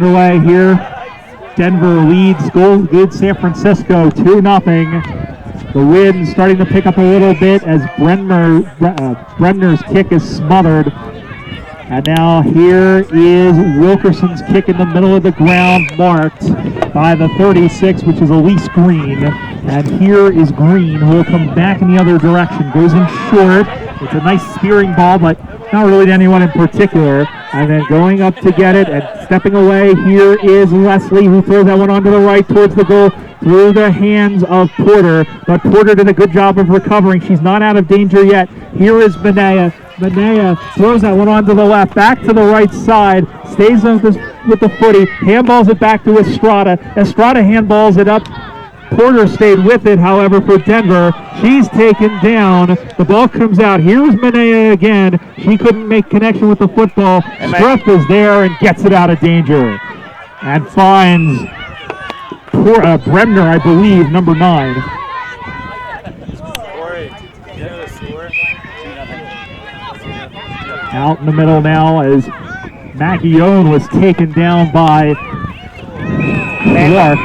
Underway here. Denver leads goal good San Francisco 2-0. The wind starting to pick up a little bit as Bremner's kick is smothered. And now here is Wilkerson's kick in the middle of the ground, marked by the 36, which is Elise Green. And here is Green, who will come back in the other direction. Goes in short. It's a nice spearing ball, but not really to anyone in particular. And then going up to get it and stepping away, here is Leslie, who throws that one onto the right towards the goal through the hands of Porter. But Porter did a good job of recovering. She's not out of danger yet. Here is Manea. Manea throws that one onto the left, back to the right side, stays with the footy, handballs it back to Estrada. Estrada handballs it up. Porter stayed with it, however, for Denver. She's taken down. The ball comes out. Here's Manea again. She couldn't make connection with the football. Struff is there and gets it out of danger. And finds Bremner, I believe, number 9. Out in the middle now as Maggie Owen was taken down by Clark.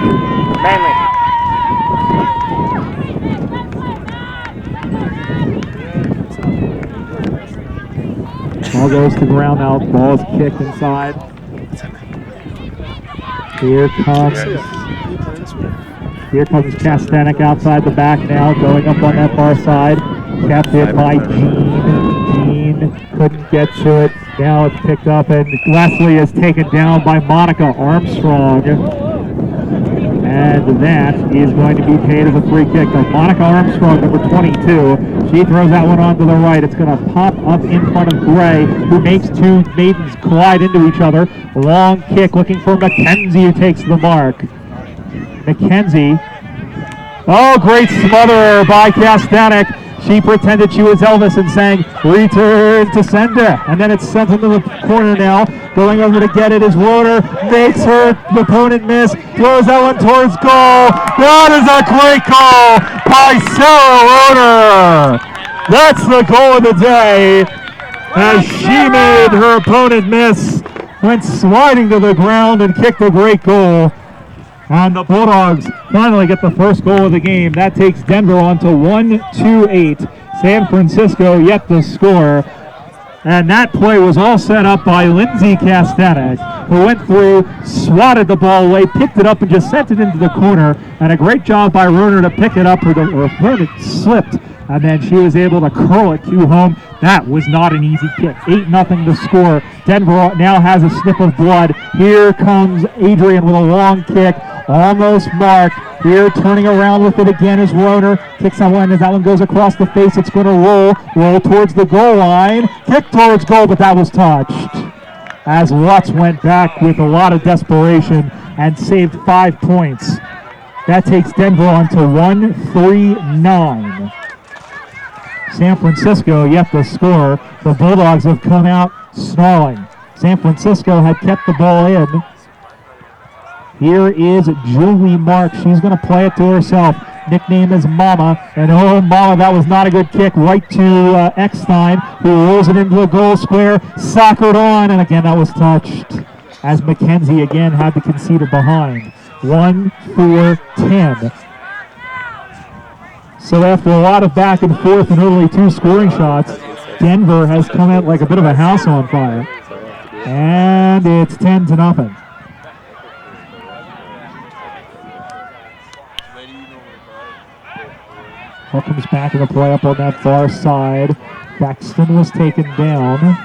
Ball goes to ground now. Ball is kicked inside. Here comes Kastanek outside the back now, going up on that far side. Kept it by Jean. Couldn't get to it. Now it's picked up, and Leslie is taken down by Monica Armstrong. And that is going to be paid as a free kick. So Monica Armstrong, number 22, she throws that one onto the right. It's going to pop up in front of Gray, who makes two Maidens collide into each other. Long kick looking for McKenzie, who takes the mark. McKenzie. Oh, great smother by Kastanek. She pretended she was Elvis and sang, "Return to sender." And then it's sent into the corner now. Going over to get it is Roder. Makes her opponent miss. Throws that one towards goal. That is a great goal by Sarah Roder. That's the goal of the day. As she made her opponent miss. Went sliding to the ground and kicked a great goal. And the Bulldogs finally get the first goal of the game. That takes Denver on to 1-2-8. San Francisco yet to score. And that play was all set up by Lindsay Kastanek, who went through, swatted the ball away, picked it up, and just sent it into the corner. And a great job by Roder to pick it up. Her opponent slipped, and then she was able to curl it to home. That was not an easy kick. 8-0 to score. Denver now has a sniff of blood. Here comes Adrian with a long kick. Almost marked. Here turning around with it again is Roder. Kicks that one as that one goes across the face. It's going to roll towards the goal line. Kick towards goal, but that was touched. As Lutz went back with a lot of desperation and saved 5 points. That takes Denver on to 1-3-9. San Francisco yet to score. The Bulldogs have come out snarling. San Francisco had kept the ball in. Here is Julie Mark. She's going to play it to herself. Nickname is Mama. And oh, Mama, that was not a good kick. Right to Eckstein, who rolls it into the goal square. Soccered on, and again, that was touched. As McKenzie again had to concede it behind. 1-4-10. So after a lot of back and forth and only 2 scoring shots, Denver has come out like a bit of a house on fire. And it's 10-0. Ball comes back in the play up on that far side. Baxton was taken down.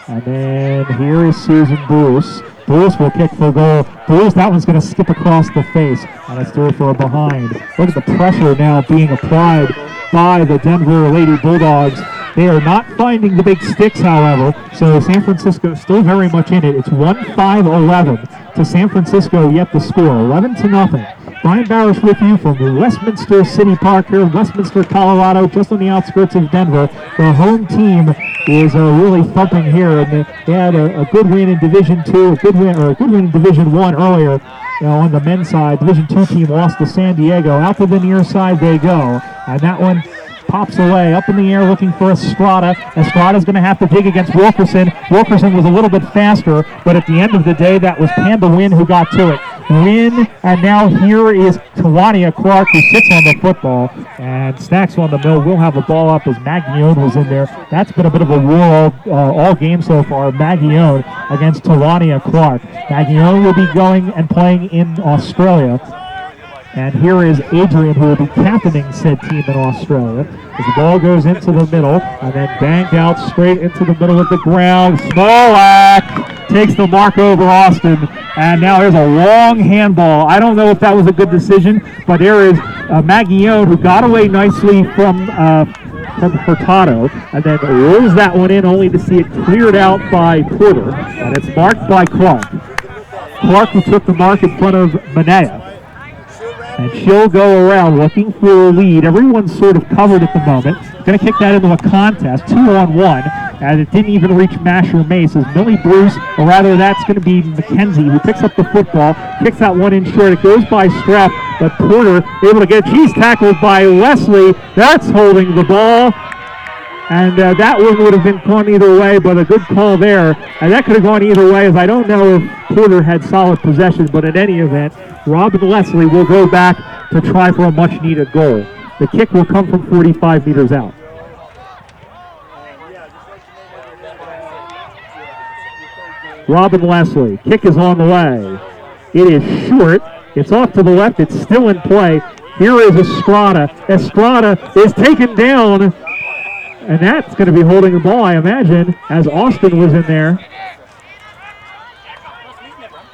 And then here is Susan Bruce. Bruce will kick for goal. Bruce, that one's going to skip across the face. And it's through for a behind. Look at the pressure now being applied by the Denver Lady Bulldogs. They are not finding the big sticks, however. So San Francisco still very much in it. It's 1-5-11 to San Francisco yet to score. 11-0. Brian Barish with you from Westminster City Park here in Westminster, Colorado, just on the outskirts of Denver. The home team is really thumping here, and they had a good win in Division II, a good win in Division I earlier. On the men's side, Division II team lost to San Diego. Out to the near side they go, and that one pops away, up in the air looking for Estrada. Estrada's going to have to dig against Wilkerson. Wilkerson was a little bit faster, but at the end of the day, that was Panda Wynn who got to it. Wynn, and now here is Tawania Clark, who sits on the football, and Snacks on the mill will have a ball up as Maggione was in there. That's been a bit of a war all game so far. Maggione against Tawania Clark. Maggione will be going and playing in Australia. And here is Adrian, who will be captaining said team in Australia. As the ball goes into the middle, and then banged out straight into the middle of the ground. Smolak takes the mark over Austin. And now there's a long handball. I don't know if that was a good decision, but there is Maggione, who got away nicely from Hurtado, and then rolls that one in only to see it cleared out by Porter. And it's marked by Clark. Clark, who took the mark in front of Manea. And she'll go around looking for a lead. Everyone's sort of covered at the moment. Going to kick that into a contest, 2-on-1, and it didn't even reach Masher Mace as Millie Bruce, or rather that's going to be McKenzie, who picks up the football, kicks that one in short. It goes by Strap, but Porter able to get it. She's tackled by Leslie. That's holding the ball. And that one would have been gone either way, but a good call there. And that could have gone either way, as I don't know if Porter had solid possession, but in any event, Robin Leslie will go back to try for a much-needed goal. The kick will come from 45 meters out. Robin Leslie, kick is on the way. It is short. It's off to the left. It's still in play. Here is Estrada. Estrada is taken down. And that's going to be holding the ball, I imagine, as Austin was in there.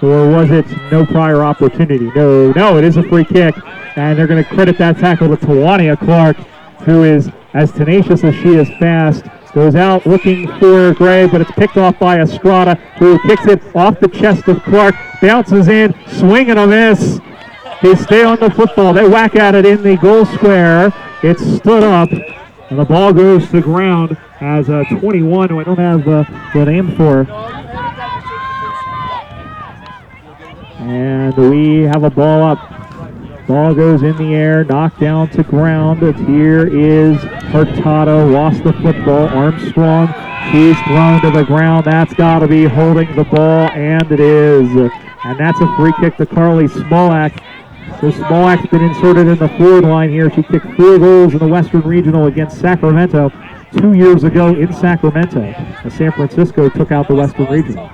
Or was it no prior opportunity? No, it is a free kick. And they're going to credit that tackle to Tawania Clark, who is as tenacious as she is fast. Goes out looking for Gray, but it's picked off by Estrada, who kicks it off the chest of Clark. Bounces in, swing and a miss. They stay on the football. They whack at it in the goal square. It's stood up. And the ball goes to the ground as 21, who I don't have the name for. And we have a ball up. Ball goes in the air, knocked down to ground. Here is Hurtado, lost the football. Armstrong, she's thrown to the ground. That's got to be holding the ball, and it is. And that's a free kick to Carly Smolak. So Smolak's been inserted in the forward line here. She kicked 4 goals in the Western Regional against Sacramento 2 years ago in Sacramento, as San Francisco took out the Western Regional.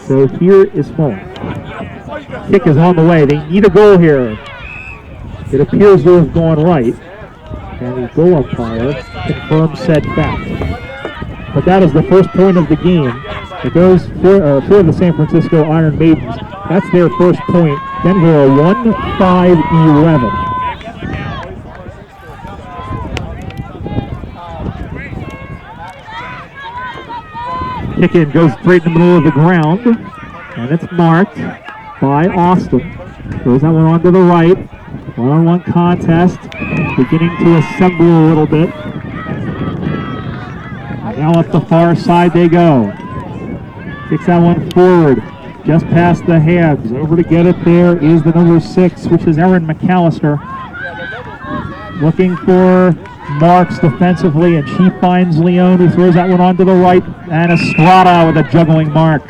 So here is Smolak. Kick is on the way. They need a goal here. It appears to have gone right, and the goal umpire confirms said fact. But that is the first point of the game. It goes for the San Francisco Iron Maidens. That's their first point. Denver 1-5-11. Kick in goes straight in the middle of the ground, and it's marked by Austin. Throws that one onto the right. One-on-one contest, beginning to assemble a little bit. Now up the far side they go. Kicks that one forward, just past the hands. Over to get it there is the number 6, which is Erin McAllister. Looking for marks defensively, and she finds Leone, who throws that one onto the right, and Estrada with a juggling mark.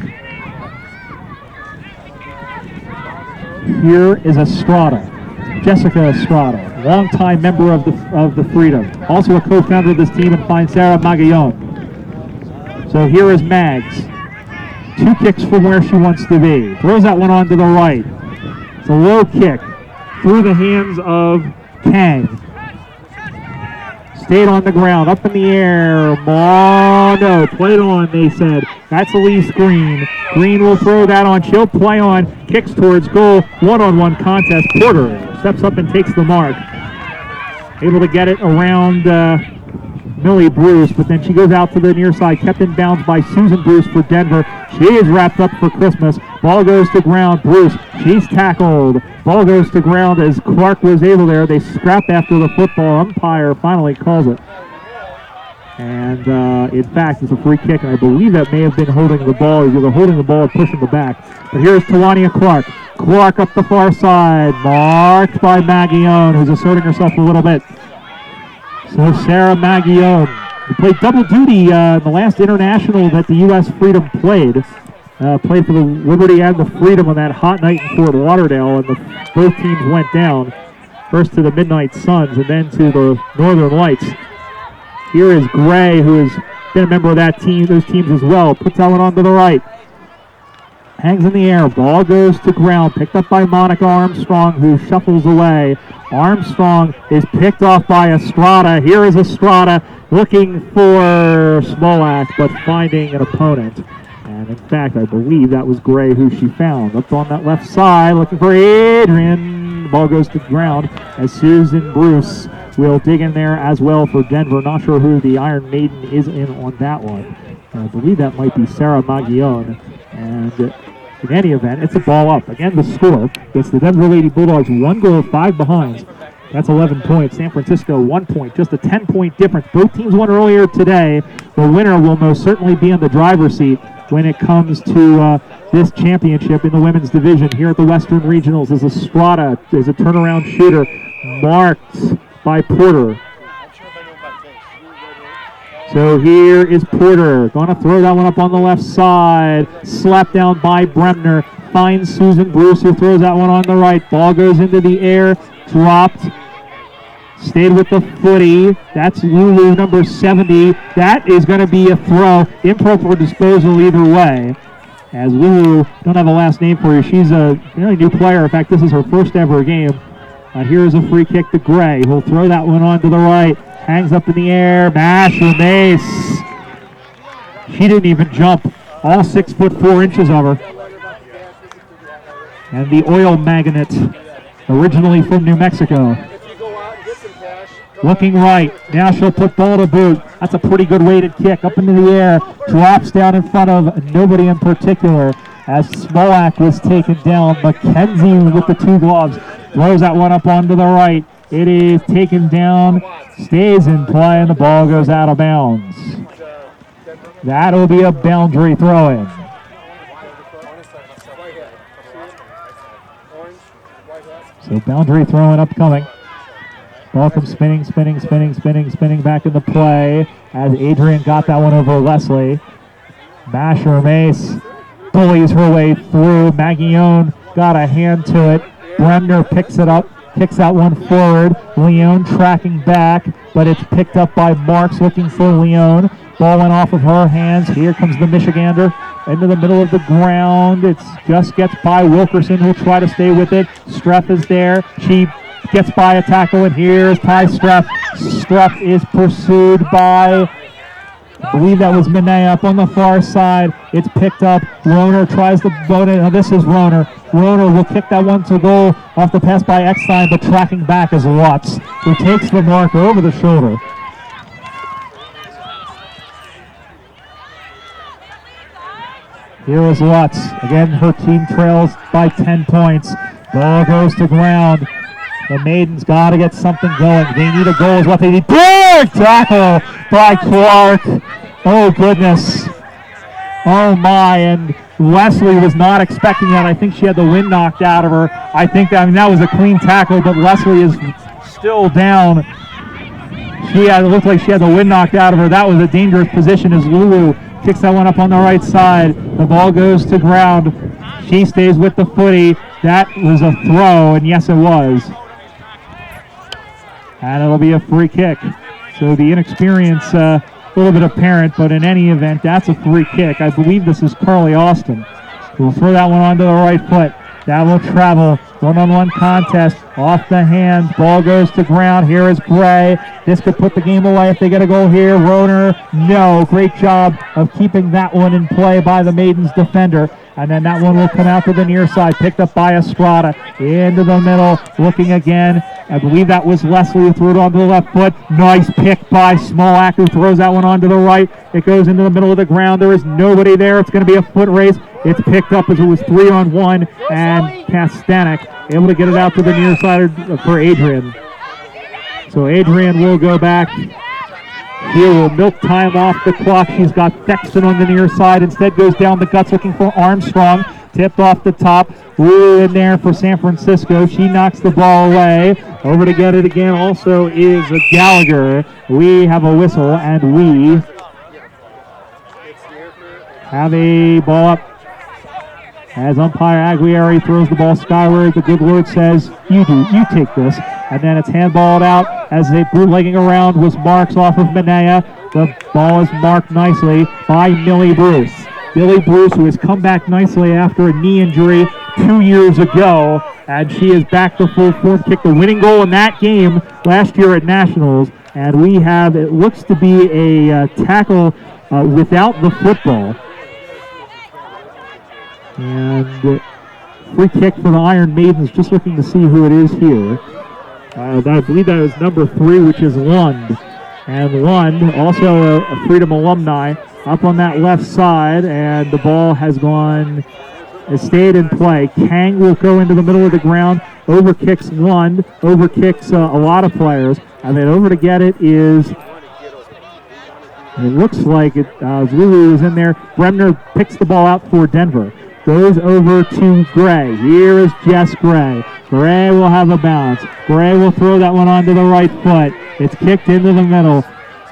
Here is Estrada, Jessica Estrada, longtime member of the Freedom, also a co-founder of this team, and finds Sarah Magallon. So here is Mags. 2 kicks from where she wants to be. Throws that one onto the right. It's a low kick through the hands of Kang. Stayed on the ground, up in the air. No, played on, they said. That's Elise Green. Green will throw that on. She'll play on. Kicks towards goal. One-on-one contest. Porter steps up and takes the mark. Able to get it around Millie Bruce, but then she goes out to the near side, kept in bounds by Susan Bruce for Denver. She is wrapped up for Christmas. Ball goes to ground. Bruce, she's tackled. Ball goes to ground as Clark was able there. They scrap after the football. Umpire finally calls it. And in fact, it's a free kick, and I believe that may have been holding the ball, either holding the ball or pushing the back. But here's Tawania Clark. Clark up the far side, marked by Maggione, who's asserting herself a little bit. So Sarah Maggione, who played double duty in the last international that the U.S. Freedom played. Played for the Liberty and the Freedom on that hot night in Fort Lauderdale, and both teams went down. First to the Midnight Suns and then to the Northern Lights. Here is Gray, who has been a member of that team, those teams as well. Puts that one onto the right. Hangs in the air. Ball goes to ground. Picked up by Monica Armstrong, who shuffles away. Armstrong is picked off by Estrada. Here is Estrada looking for Smolak, but finding an opponent. And in fact, I believe that was Gray who she found. Up on that left side, looking for Adrian. The ball goes to the ground as Susan Bruce will dig in there as well for Denver. Not sure who the Iron Maiden is in on that one. I believe that might be Sarah Maggione. And in any event, it's a ball up. Again, the score. It's the Denver Lady Bulldogs 1 goal, 5 behinds. That's 11 points. San Francisco 1 point. Just a 10-point difference. Both teams won earlier today. The winner will most certainly be in the driver's seat when it comes to this championship in the women's division. Here at the Western Regionals is Estrada. There's a turnaround shooter marked by Porter. So here is Porter. Going to throw that one up on the left side. Slapped down by Bremner. Finds Susan Bruce, who throws that one on the right. Ball goes into the air. Dropped. Stayed with the footy. That's Lulu, number 70. That is going to be a throw. Improper disposal either way. As Lulu, don't have a last name for you. She's a really new player. In fact, this is her first ever game. Here is a free kick to Gray. He'll throw that one on to the right. Hangs up in the air. Masher Mace. She didn't even jump. All 6'4" of her. And the oil magnate, originally from New Mexico. Looking right. Now she'll put ball to boot. That's a pretty good weighted kick. Up into the air. Drops down in front of nobody in particular. As Smolak was taken down. McKenzie with the 2 gloves. Throws that one up onto the right. It is taken down. Stays in play, and the ball goes out of bounds. That'll be a boundary throw-in. So boundary throw-in upcoming. Ball comes spinning back into play as Adrian got that one over Leslie. Masher Mace bullies her way through. Maggione got a hand to it. Bremner picks it up, kicks that one forward. Leone tracking back, but it's picked up by Marks looking for Leone. Ball went off of her hands. Here comes the Michigander into the middle of the ground. It just gets by Wilkerson, who'll try to stay with it. Streff is there. She gets by a tackle, and here's Ty Streff. Streff is pursued by, I believe that was Minay up on the far side. It's picked up. Roner tries to boat it. Now this is Roner. Roner will kick that one to goal off the pass by Eckstein, but tracking back is Lutz, who takes the marker over the shoulder. Here is Lutz. Again, her team trails by 10 points. Ball goes to ground. The Maidens got to get something going. They need a goal is what they need. Big tackle by Clark. Oh, goodness. Oh, my. And Leslie was not expecting that. I think she had the wind knocked out of her. I think that was a clean tackle, but Leslie is still down. It looked like she had the wind knocked out of her. That was a dangerous position as Lulu kicks that one up on the right side. The ball goes to ground. She stays with the footy. That was a throw, and yes, it was. And it'll be a free kick. So the inexperience, a little bit apparent, but in any event, that's a free kick. I believe this is Carly Austin. We'll throw that one onto the right foot. That will travel. One-on-one contest. Off the hands. Ball goes to ground. Here is Gray. This could put the game away if they get a goal here. Roner, no. Great job of keeping that one in play by the Maidens defender. And then that one will come out to the near side. Picked up by Estrada. Into the middle. Looking again. I believe that was Leslie who threw it onto the left foot. Nice pick by Smolak, who throws that one onto the right. It goes into the middle of the ground. There is nobody there. It's going to be a foot race. It's picked up as it was 3-on-1, and Kastanek able to get it out to the near side for Adrian. So Adrian will go back. She will milk time off the clock. She's got Thexton on the near side. Instead goes down the guts looking for Armstrong. Tip off the top. Ooh, in there for San Francisco. She knocks the ball away. Over to get it again also is Gallagher. We have a whistle, and we have a ball up. As umpire Aguirre throws the ball skyward, the good Lord says, you take this. And then it's handballed out as they bootlegging around was Marks off of Manea. The ball is marked nicely by Millie Bruce. Millie Bruce, who has come back nicely after a knee injury 2 years ago, and she is back to full form, kicked the winning goal in that game last year at Nationals. And we have, it looks to be a tackle without the football. And free kick for the Iron Maidens, just looking to see who it is here. I believe that is number 3, which is Lund. And Lund, also a Freedom alumni, up on that left side, and the ball has stayed in play. Kang will go into the middle of the ground, overkicks Lund, overkicks a lot of players, and then over to get it is, it looks like Lulu is in there. Bremner picks the ball out for Denver. Goes over to Gray. Here is Jess Gray. Gray will have a bounce. Gray will throw that one onto the right foot. It's kicked into the middle.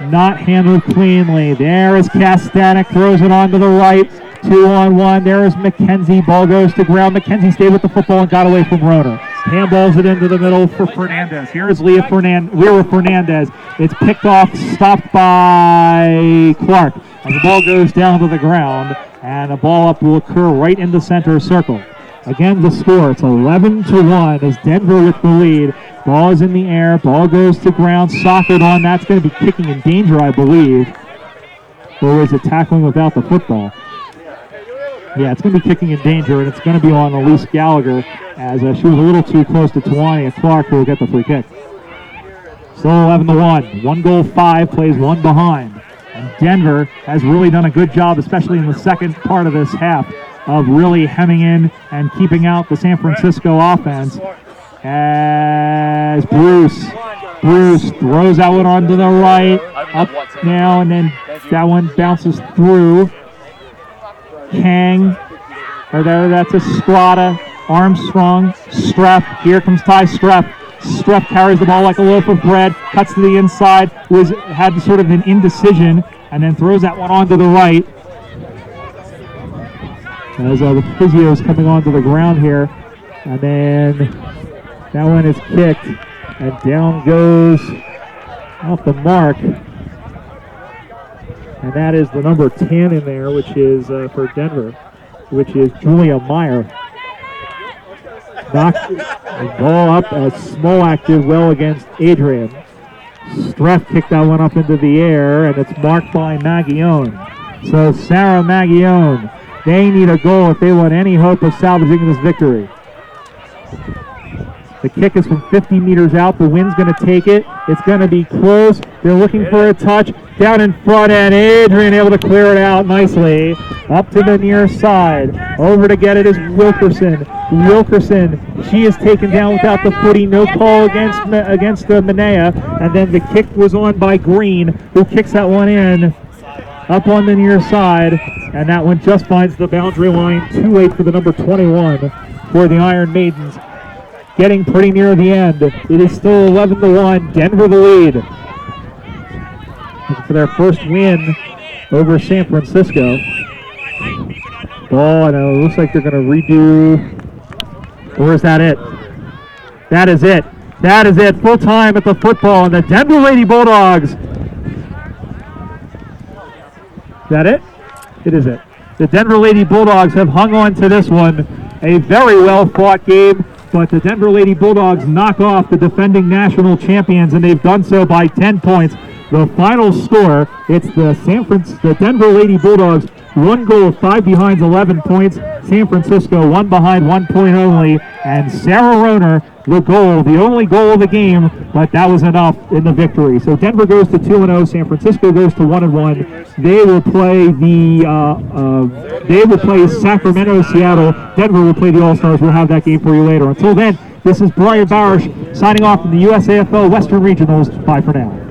Not handled cleanly. There is Kastanek. Throws it onto the right. 2-on-1. There is McKenzie. Ball goes to ground. McKenzie stayed with the football and got away from Roner. Handballs it into the middle for Fernandez. Here is Lyra Fernandez. It's picked off, stopped by Clark. As the ball goes down to the ground, and a ball up will occur right in the center circle. Again, the score, it's 11-1 as Denver with the lead. Ball is in the air, ball goes to ground, soccered on. That's going to be kicking in danger, I believe. Or is it tackling without the football? Yeah, it's going to be kicking in danger, and it's going to be on Elise Gallagher as she was a little too close to Tawania Clark, who will get the free kick. Still 11-1. 1 goal, 5 plays, 1 behind. And Denver has really done a good job, especially in the second part of this half, of really hemming in and keeping out the San Francisco offense. As Bruce throws that one onto the right, up now, and then that one bounces through. Kang, that's a Strata, Armstrong, Streff, here comes Ty Streff. Streff carries the ball like a loaf of bread, cuts to the inside, had sort of an indecision, and then throws that one onto the right. As the physio is coming onto the ground here, and then that one is kicked, and down goes off the mark. And that is the number 10 in there, which is for Denver, which is Julia Meyer. Knocked the ball up as Smolak did well against Adrian. Streff kicked that one up into the air, and it's marked by Maggione. So Sarah Maggione, they need a goal if they want any hope of salvaging this victory. The kick is from 50 meters out. The wind's going to take it. It's going to be close. They're looking for a touch. Down in front, and Adrian able to clear it out nicely. Up to the near side. Over to get it is Wilkerson. She is taken down without the footy. No call against the Manea. And then the kick was on by Green, who kicks that one in up on the near side. And that one just finds the boundary line. Too late for the number 21 for the Iron Maidens. Getting pretty near the end. It is still 11-1. Denver the lead. Looking for their first win over San Francisco. Ball, and it looks like they're going to redo. Or is that it? That is it. That is it. Full time at the football, and the Denver Lady Bulldogs. Is that it? It is it. The Denver Lady Bulldogs have hung on to this one. A very well fought game. But the Denver Lady Bulldogs knock off the defending national champions, and they've done so by 10 points. The final score, it's the Denver Lady Bulldogs, 1 goal, 5 behind, 11 points. San Francisco, 1 behind, 1 point only. And Sarah Roner, the only goal of the game, but that was enough in the victory. So Denver goes to 2-0, San Francisco goes to 1-1. They will play Sacramento, Seattle. Denver will play the All-Stars. We'll have that game for you later. Until then, this is Brian Barish signing off from the USAFL Western Regionals. Bye for now.